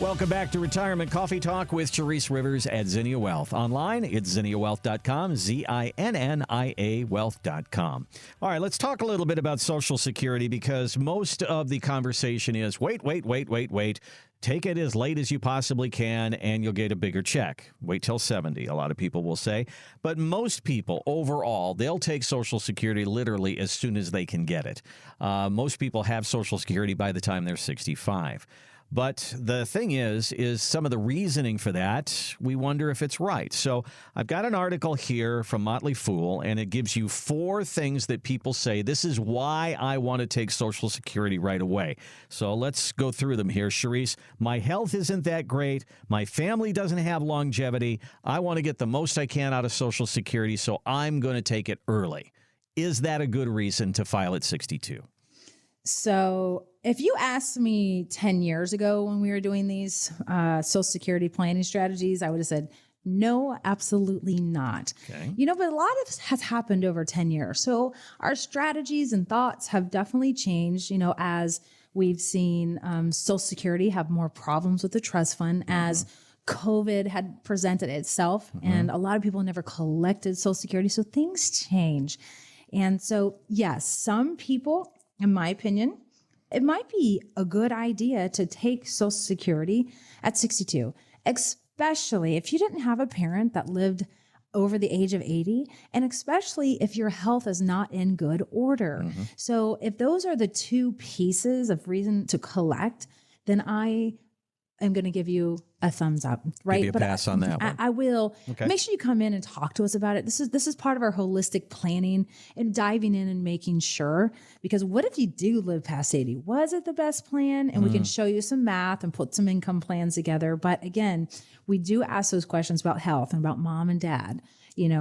Welcome back to Retirement Coffee Talk with Charisse Rivers at Zinnia Wealth. Online, it's zinniawealth.com, Zinnia wealth.com. All right, let's talk a little bit about Social Security because most of the conversation is wait. Take it as late as you possibly can, and you'll get a bigger check. Wait till 70, a lot of people will say. But most people, overall, they'll take Social Security literally as soon as they can get it. Most people have Social Security by the time they're 65. But the thing is some of the reasoning for that, we wonder if it's right. So I've got an article here from Motley Fool, and it gives you 4 things that people say, this is why I want to take Social Security right away. So let's go through them here. Charisse, my health isn't that great. My family doesn't have longevity. I want to get the most I can out of Social Security, so I'm going to take it early. Is that a good reason to file at 62? So if you asked me 10 years ago when we were doing these Social Security planning strategies, I would have said, no, absolutely not. Okay. But a lot of has happened over 10 years. So our strategies and thoughts have definitely changed, as we've seen Social Security have more problems with the trust fund as COVID had presented itself. And a lot of people never collected Social Security. So things change. And so, yes, some people, in my opinion, it might be a good idea to take Social Security at 62, especially if you didn't have a parent that lived over the age of 80, and especially if your health is not in good order. So if those are the 2 pieces of reason to collect, then I am going to give you a thumbs up, right? Give you a pass on that one. I will. Okay. Make sure you come in and talk to us about it. This is part of our holistic planning and diving in and making sure, because what if you do live past 80? Was it the best plan? And we can show you some math and put some income plans together. But again, we do ask those questions about health and about mom and dad,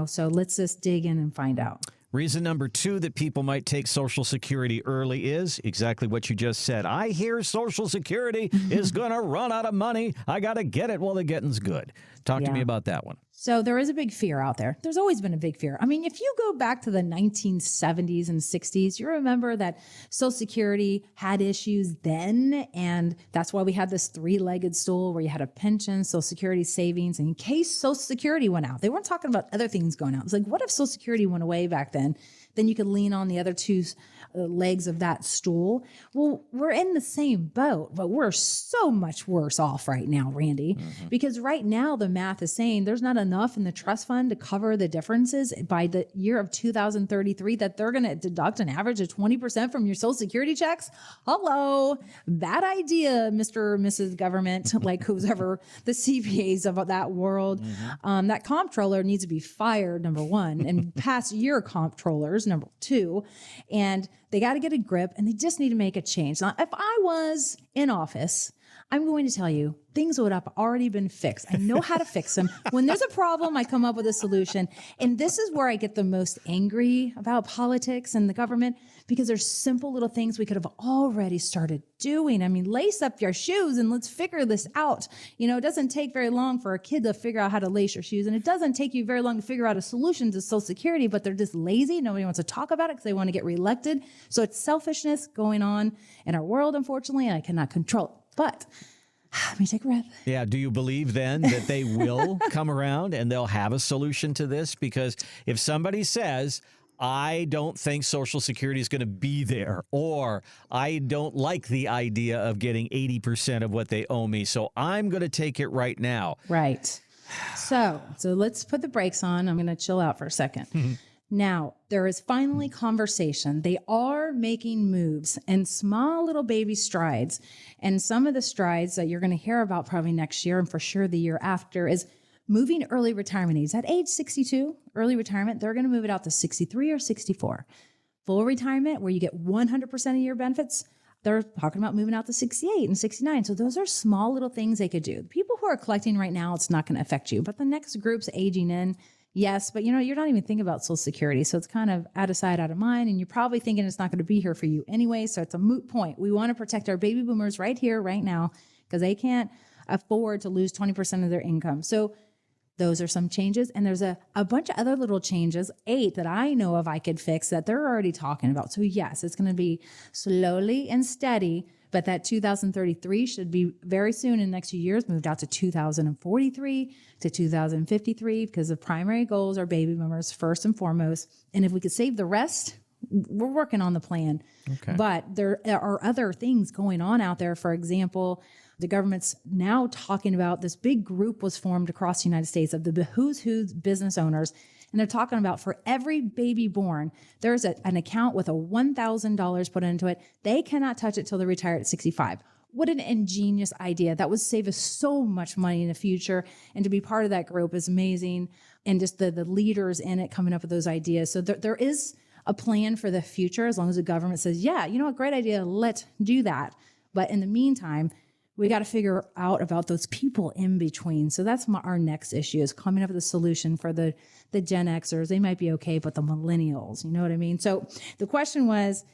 so let's just dig in and find out. Reason number 2 that people might take Social Security early is exactly what you just said. I hear Social Security is going to run out of money. I got to get it while the getting's good. Talk to me about that one. So there is a big fear out there. There's always been a big fear. I mean, if you go back to the 1970s and 60s, you remember that Social Security had issues then. And that's why we had this 3-legged stool where you had a pension, Social Security savings, and in case Social Security went out. They weren't talking about other things going out. It's like, what if Social Security went away back then? Then you could lean on the other 2 legs of that stool. Well, we're in the same boat, but we're so much worse off right now, Randy, because right now the math is saying there's not enough in the trust fund to cover the differences by the year of 2033 that they're going to deduct an average of 20% from your Social Security checks. Hello, bad idea, Mr. or Mrs. Government, like who's ever the CPAs of that world. That comptroller needs to be fired, number 1, and past year comptrollers, number 2, and they got to get a grip and they just need to make a change. Now, if I was in office, I'm going to tell you, things would have already been fixed. I know how to fix them. When there's a problem, I come up with a solution. And this is where I get the most angry about politics and the government, because there's simple little things we could have already started doing. I mean, lace up your shoes and let's figure this out. It doesn't take very long for a kid to figure out how to lace your shoes. And it doesn't take you very long to figure out a solution to Social Security, but they're just lazy. Nobody wants to talk about it because they want to get reelected. So it's selfishness going on in our world, unfortunately. I cannot control it. But let me take a breath. Yeah. Do you believe then that they will come around and they'll have a solution to this? Because if somebody says, I don't think Social Security is going to be there, or I don't like the idea of getting 80% of what they owe me, so I'm going to take it right now. Right. So let's put the brakes on. I'm going to chill out for a second. Now, there is finally conversation. They are making moves and small little baby strides. And some of the strides that you're going to hear about probably next year and for sure the year after is moving early retirement age. At age 62, early retirement, they're going to move it out to 63 or 64. Full retirement, where you get 100% of your benefits, they're talking about moving out to 68 and 69. So those are small little things they could do. The people who are collecting right now, it's not going to affect you. But the next group's aging in. Yes, but you're not even thinking about Social Security. So it's kind of out of sight, out of mind. And you're probably thinking it's not going to be here for you anyway. So it's a moot point. We want to protect our baby boomers right here, right now, because they can't afford to lose 20% of their income. So Those are some changes. And there's a bunch of other little changes, 8 that I know of I could fix that they're already talking about. So yes, it's going to be slowly and steady, but that 2033 should be very soon in the next few years, moved out to 2043 to 2053, because the primary goals are baby boomers first and foremost. And if we could save the rest, we're working on the plan. Okay. But there are other things going on out there. For example, the government's now talking about, this big group was formed across the United States of the who's business owners. And they're talking about, for every baby born, there's an account with a $1,000 put into it. They cannot touch it till they retire at 65. What an ingenious idea. That would save us so much money in the future. And to be part of that group is amazing. And just the leaders in it coming up with those ideas. So there is a plan for the future, as long as the government says, yeah, you know what, great idea, let's do that. But in the meantime, we got to figure out about those people in between. So that's our next issue, is coming up with a solution for the Gen Xers. They might be okay, but the millennials, you know what I mean? So the question was,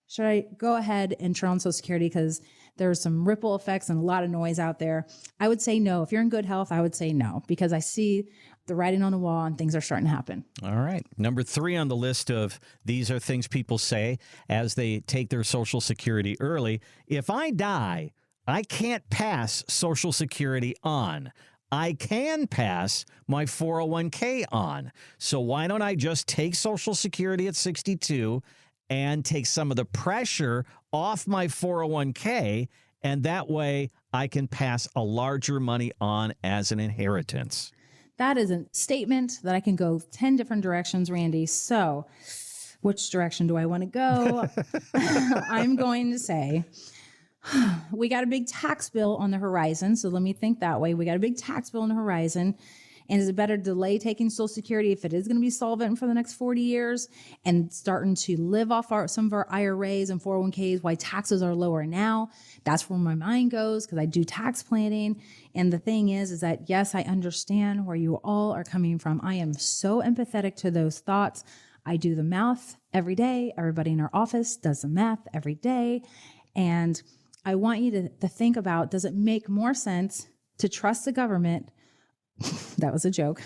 should I go ahead and turn on Social Security because there's some ripple effects and a lot of noise out there? I would say no. If you're in good health, I would say no, because I see the writing on the wall and things are starting to happen. All right. Number 3 on the list of these are things people say as they take their Social Security early. If I die, I can't pass Social Security on. I can pass my 401k on. So why don't I just take Social Security at 62 and take some of the pressure off my 401k, and that way I can pass a larger money on as an inheritance? That is a statement that I can go 10 different directions, Randy. So which direction do I want to go? I'm going to say, we got a big tax bill on the horizon. So let me think that way. We got a big tax bill on the horizon. And is it better to delay taking Social Security if it is going to be solvent for the next 40 years and starting to live off some of our IRAs and 401ks while taxes are lower now? That's where my mind goes, because I do tax planning. And the thing is that, yes, I understand where you all are coming from. I am so empathetic to those thoughts. I do the math every day. Everybody in our office does the math every day. And I want you to think about, does it make more sense to trust the government? That was a joke.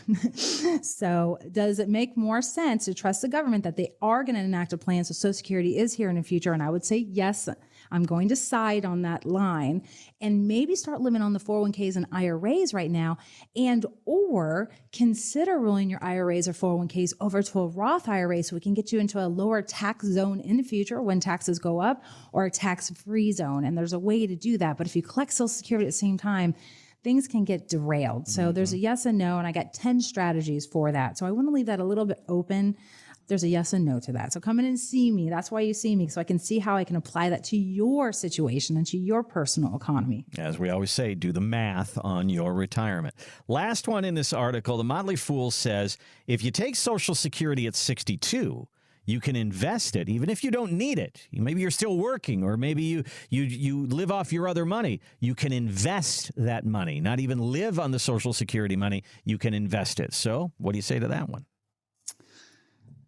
So does it make more sense to trust the government that they are going to enact a plan so Social Security is here in the future? And I would say, yes, I'm going to side on that line, and maybe start living on the 401ks and IRAs right now, and or consider rolling your IRAs or 401ks over to a Roth IRA so we can get you into a lower tax zone in the future when taxes go up, or a tax-free zone. And there's a way to do that. But if you collect Social Security at the same time, things can get derailed. So there's a yes and no, and I got 10 strategies for that. So I want to leave that a little bit open. There's a yes and no to that. So come in and see me. That's why you see me, so I can see how I can apply that to your situation and to your personal economy. As we always say, do the math on your retirement. Last one in this article, the Motley Fool says, if you take Social Security at 62, you can invest it, even if you don't need it. Maybe you're still working, or maybe you live off your other money. You can invest that money, not even live on the Social Security money. You can invest it. So what do you say to that one?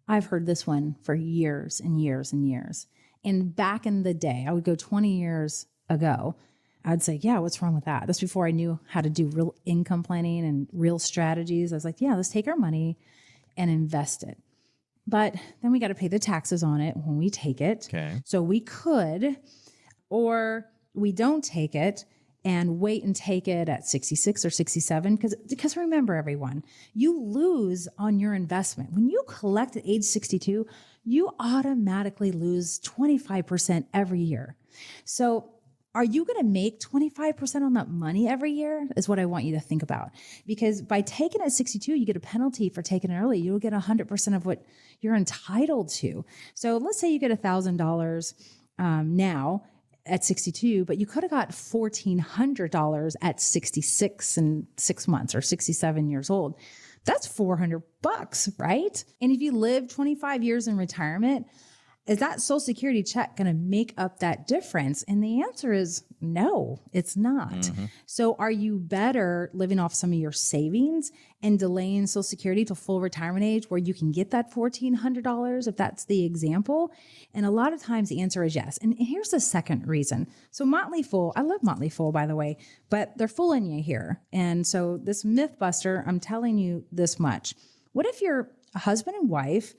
I've heard this one for years and years and years. And back in the day, I would go 20 years ago, I'd say, yeah, what's wrong with that? That's before I knew how to do real income planning and real strategies. I was like, yeah, let's take our money and invest it. But then we got to pay the taxes on it when we take it. Okay. So we could, or we don't take it and wait and take it at 66 or 67. Because remember, everyone, you lose on your investment. When you collect at age 62, you automatically lose 25% every year. So are you going to make 25% on that money every year is what I want you to think about. Because by taking it at 62, you get a penalty for taking it early. You'll get 100% of what you're entitled to. So let's say you get $1,000 now at 62, but you could have got $1,400 at 66 and 6 months or 67 years old. That's $400, right? And if you live 25 years in retirement, is that Social Security check going to make up that difference? And the answer is no, it's not. So are you better living off some of your savings and delaying Social Security to full retirement age where you can get that $1,400 if that's the example? And a lot of times the answer is yes. And here's the second reason. So Motley Fool, I love Motley Fool, by the way, but they're fooling you here. And so this myth buster, I'm telling you this much. What if you're a husband and wife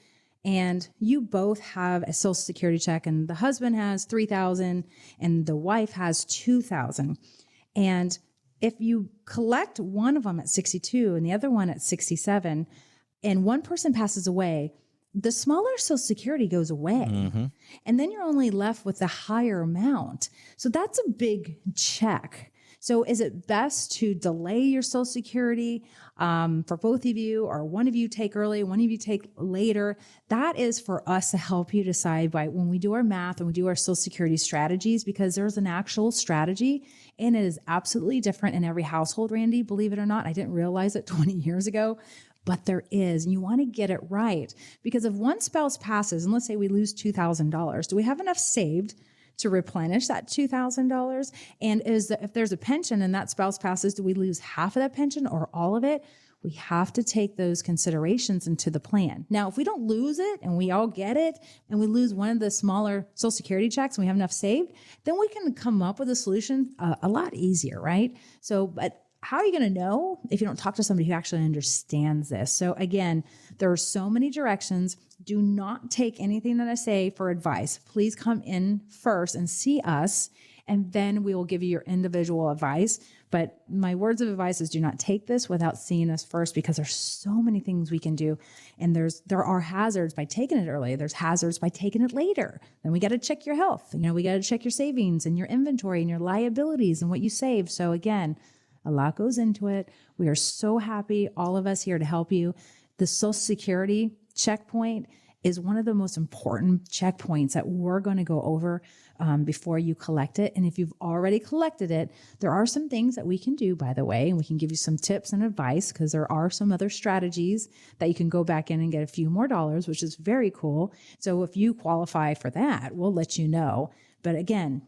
and you both have a Social Security check and the husband has $3,000 and the wife has $2,000? And if you collect one of them at 62 and the other one at 67 and one person passes away, the smaller Social Security goes away. And then you're only left with the higher amount. So that's a big check. So is it best to delay your Social Security for both of you, or one of you take early, one of you take later? That is for us to help you decide by when we do our math and we do our Social Security strategies, because there's an actual strategy and it is absolutely different in every household, Randy. Believe it or not, I didn't realize it 20 years ago. But there is, and you want to get it right, because if one spouse passes, and let's say we lose $2,000, do we have enough saved to replenish that $2,000? And if there's a pension and that spouse passes, do we lose half of that pension or all of it? We have to take those considerations into the plan. Now, if we don't lose it and we all get it and we lose one of the smaller Social Security checks and we have enough saved, then we can come up with a solution a lot easier, right? So, but how are you going to know if you don't talk to somebody who actually understands this? So again, there are so many directions. Do not take anything that I say for advice. Please come in first and see us, and then we will give you your individual advice. But my words of advice is do not take this without seeing us first, because there's so many things we can do. And there are hazards by taking it early. There's hazards by taking it later. Then we got to check your health. We got to check your savings and your inventory and your liabilities and what you save. So again, a lot goes into it. We are so happy, all of us here, to help you. The Social Security checkpoint is one of the most important checkpoints that we're going to go over before you collect it. And if you've already collected it, there are some things that we can do, by the way, and we can give you some tips and advice, because there are some other strategies that you can go back in and get a few more dollars, which is very cool. So if you qualify for that, we'll let you know. But again,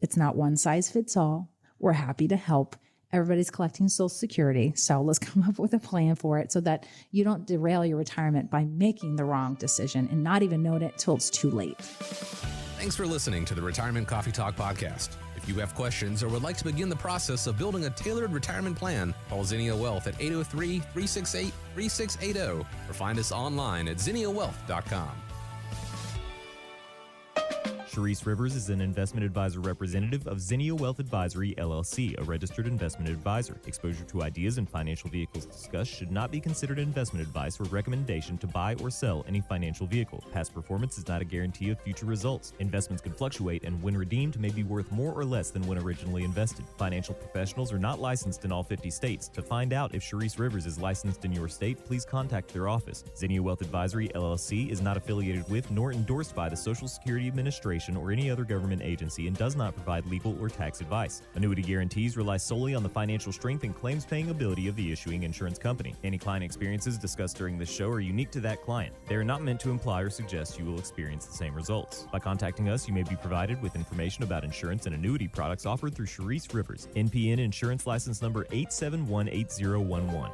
it's not one size fits all. We're happy to help. Everybody's collecting Social Security, so let's come up with a plan for it so that you don't derail your retirement by making the wrong decision and not even knowing it till it's too late. Thanks for listening to the Retirement Coffee Talk podcast. If you have questions or would like to begin the process of building a tailored retirement plan, call Zinnia Wealth at 803-368-3680 or find us online at zinniawealth.com. Charisse Rivers is an investment advisor representative of Zinnia Wealth Advisory, LLC, a registered investment advisor. Exposure to ideas and financial vehicles discussed should not be considered investment advice or recommendation to buy or sell any financial vehicle. Past performance is not a guarantee of future results. Investments can fluctuate and when redeemed may be worth more or less than when originally invested. Financial professionals are not licensed in all 50 states. To find out if Charisse Rivers is licensed in your state, please contact their office. Zinnia Wealth Advisory, LLC is not affiliated with nor endorsed by the Social Security Administration or any other government agency and does not provide legal or tax advice. Annuity guarantees rely solely on the financial strength and claims-paying ability of the issuing insurance company. Any client experiences discussed during this show are unique to that client. They are not meant to imply or suggest you will experience the same results. By contacting us, you may be provided with information about insurance and annuity products offered through Charisse Rivers, NPN Insurance License Number 8718011.